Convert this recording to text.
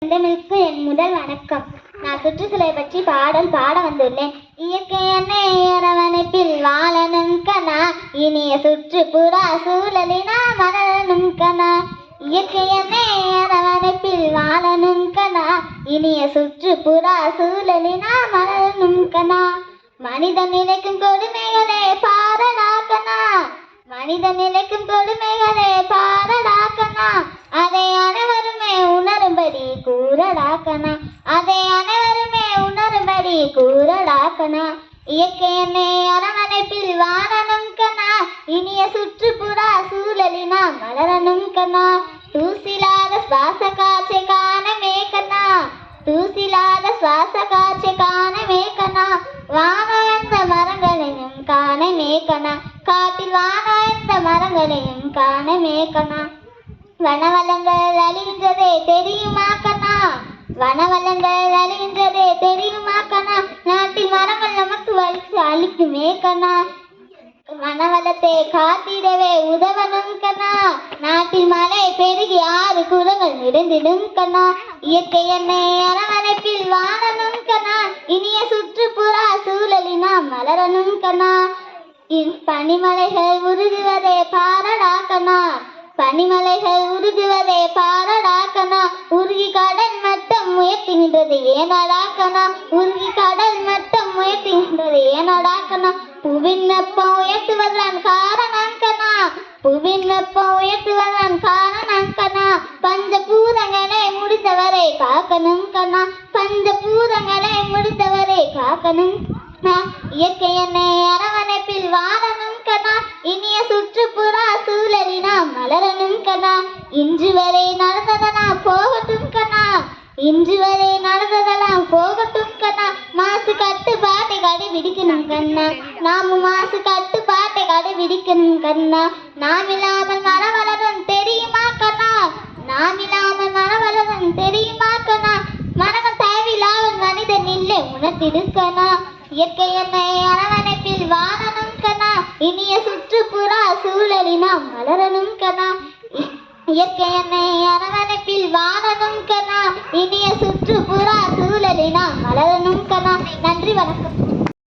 செந்தமிழுக்கு என் முதல் வணக்கம். நான் சுற்றுச்சூழலை பற்றி பாடல் பாட வந்துள்ளேன். இயற்கை என்னை அரவணைப்பில் வாழனும் கனா, இனிய சுற்றுப்புற சூழலினா மலரனும் கனா. இயற்கை என்னை அரவணைப்பில் வாழனும் கனா, இனிய சுற்றுப்புற சூழலினா மலரனும் கனா. மனிதன் நிலைக்கும் கொடுமைகளே பாரடாக்கனா, மனிதன் நிலைக்கும் கொடுமைகளே பாரடாக்கனா. அதை அனைவருமே உணரும்படி கூறடாக்கனா, அதை அனைவருமே உணரும்படி கூறடாக்கனா. இயற்கை என்னை அரவணைப்பில் வாழனும் கனா, இனிய சுற்றுப்புற சூழலினா மலரனும் கனா. தூசிலாத சுவாச காற்றை காணமே கனா, தூசிலாத சுவாச காற்றை காணமே கனா. வானவந்த மரங்களையும் காணமே கனா, காட்டில் வானவந்த மரங்களையும் காணமே கனா. வனவளங்கள் அழிகின்றதே தெரியுமா கண்ணா, வனவளங்கள் அழிகின்றதே தெரியுமா கண்ணா. நாட்டில் மரங்கள் நமக்கு வலிச்சு அழிக்குமே கண்ணா. வனவளத்தை காத்திடவே உதவனும் கண்ணா, நாட்டில் மழை பெருகி ஆறு குளங்கள் நிறைந்திடும் கண்ணா. இயற்கை என்னை அரவணைப்பில் வாழனும் கண்ணா, இனிய சுற்றுப்புற சூழலினா மலரனும் கண்ணா. பனிமலைகள் உருகுவதே பாரடா கண்ணா, பனிமலைகள் உருகுவதே பாரடாக்கனா. உருகி கடல் மட்டம் உயர்த்துகின்றது ஏனடாக்கனா, உருகி கடல் மட்டம் உயர்த்துகின்றது ஏனடாக்கனா. புவின் வெப்பம் உயர்த்துவதன் காரணம் கனா, புவின் வெப்பம் உயர்த்துவதன் காரணம் கனா. பஞ்சபூதங்களை முடிந்தவரை காக்கணும் கனா, பஞ்சபூதங்களை முடிந்தவரை காக்கணும். இயற்கை என்னை அரவணைப்பில் வாழனும் கனா, இனிய சுற்றுப்புற சூழலினா மலரனும் கனா. இன்று வரை நடந்ததெல்லாம் போகட்டும் கனா, இன்று வரை நடந்ததெல்லாம் போகட்டும் கனா. மாசு கட்டுப்பாட்டை கடைபிடிக்கணும் கண்ணா, நாமும் மாசு கட்டுப்பாட்டை கடைபிடிக்கணும் கண்ணா. நாம் இல்லாமல் மரம் வளரும் தெரியுமா கண்ணா, நாம் இல்லாமல் மரம் வளரும் தெரியுமா கண்ணா. மரங்கள் தேவையில்லாமல் மனிதன் இல்லை உணர்த்திடுக்கனா. இயற்கை என்னை அரவணைப்பில் வாழனும் கனா, இனிய சுற்றுப்புற சூழலினா மலரனும் கனா. இயற்கை என்னை அரவணைப்பில் வாழனும் கனா, இனிய சுற்றுப்புற சூழலினா மலரனும் கனா. நன்றி, வணக்கம்.